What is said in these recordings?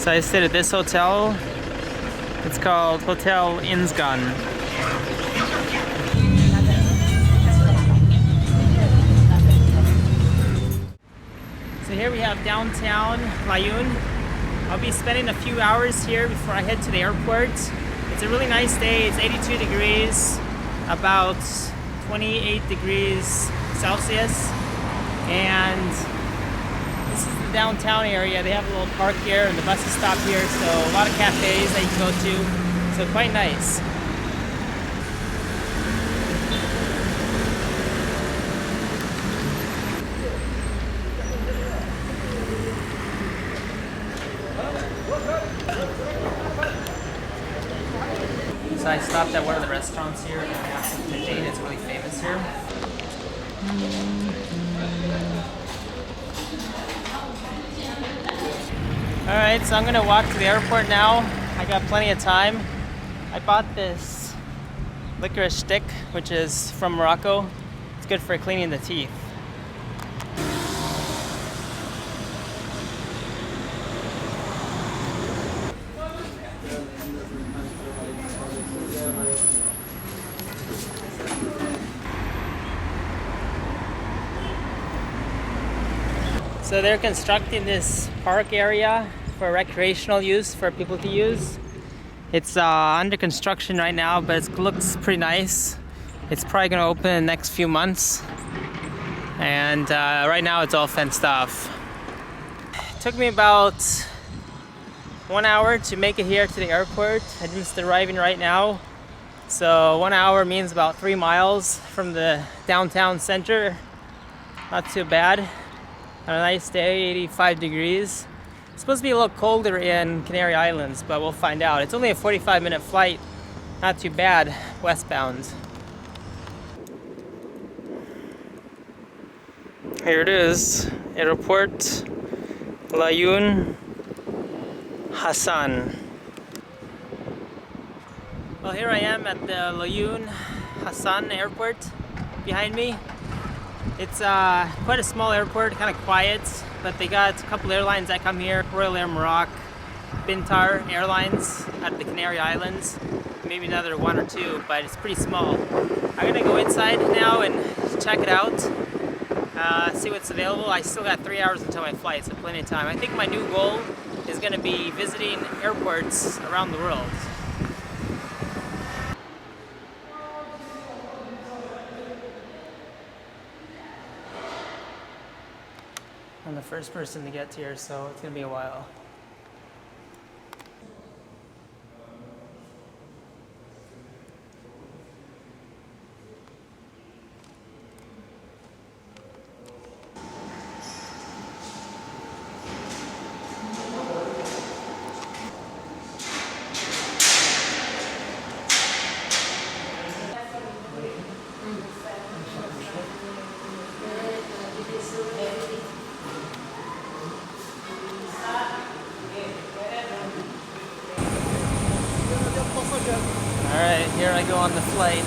So I stayed at this hotel. It's called Hotel Insgan. So here we have downtown Laayoune. I'll be spending a few hours here before I head to the airport. It's a really nice day. It's 82 degrees, about 28 degrees Celsius. And this is the downtown area. They have a little park here and the buses stop here. So a lot of cafes that you can go to. So quite nice. So I stopped at one of the restaurants here and I have some tagine. It's really famous here. Alright, so I'm gonna walk to the airport now. I got plenty of time. I bought this licorice stick, which is from Morocco. It's good for cleaning the teeth. So they're constructing this park area for recreational use, for people to use. It's under construction right now, but it looks pretty nice. It's probably gonna open in the next few months. And right now it's all fenced off. It took me about 1 hour to make it here to the airport. I'm just arriving right now. So 1 hour means about 3 miles from the downtown center. Not too bad. On a nice day, 85 degrees. It's supposed to be a little colder in Canary Islands, but we'll find out. It's only a 45-minute flight. Not too bad, westbound. Here it is, Airport Laayoune Hassan. Well, here I am at the Laayoune Hassan Airport behind me. It's quite a small airport, kind of quiet, but they got a couple airlines that come here. Royal Air Maroc, Bintar Airlines out of the Canary Islands, maybe another 1 or 2, but it's pretty small. I'm gonna go inside now and check it out, see what's available. I still got 3 hours until my flight, so plenty of time. I think my new goal is gonna be visiting airports around the world. I'm the first person to get here, so it's gonna be a while. Alright, here I go on the flight,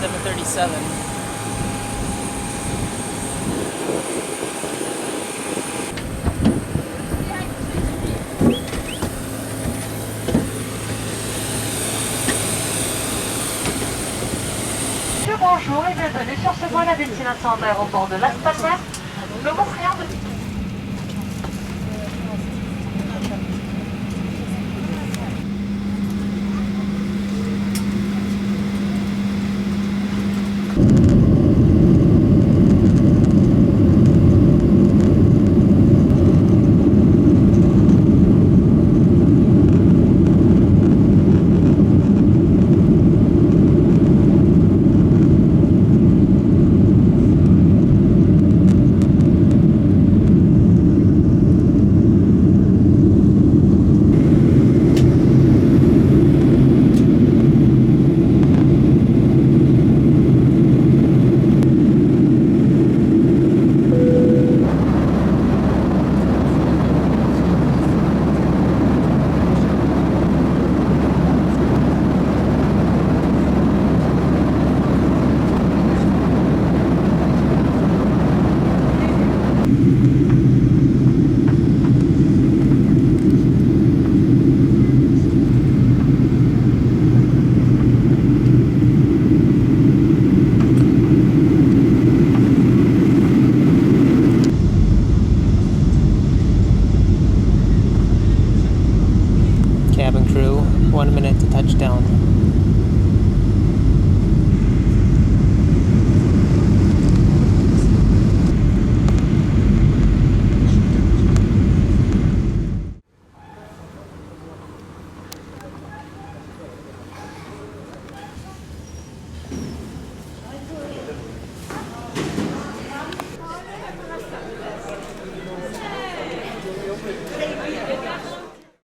737. Bonjour et bienvenue sur ce vol à destination de l'aéroport de Las Palmas. Nous vous prions de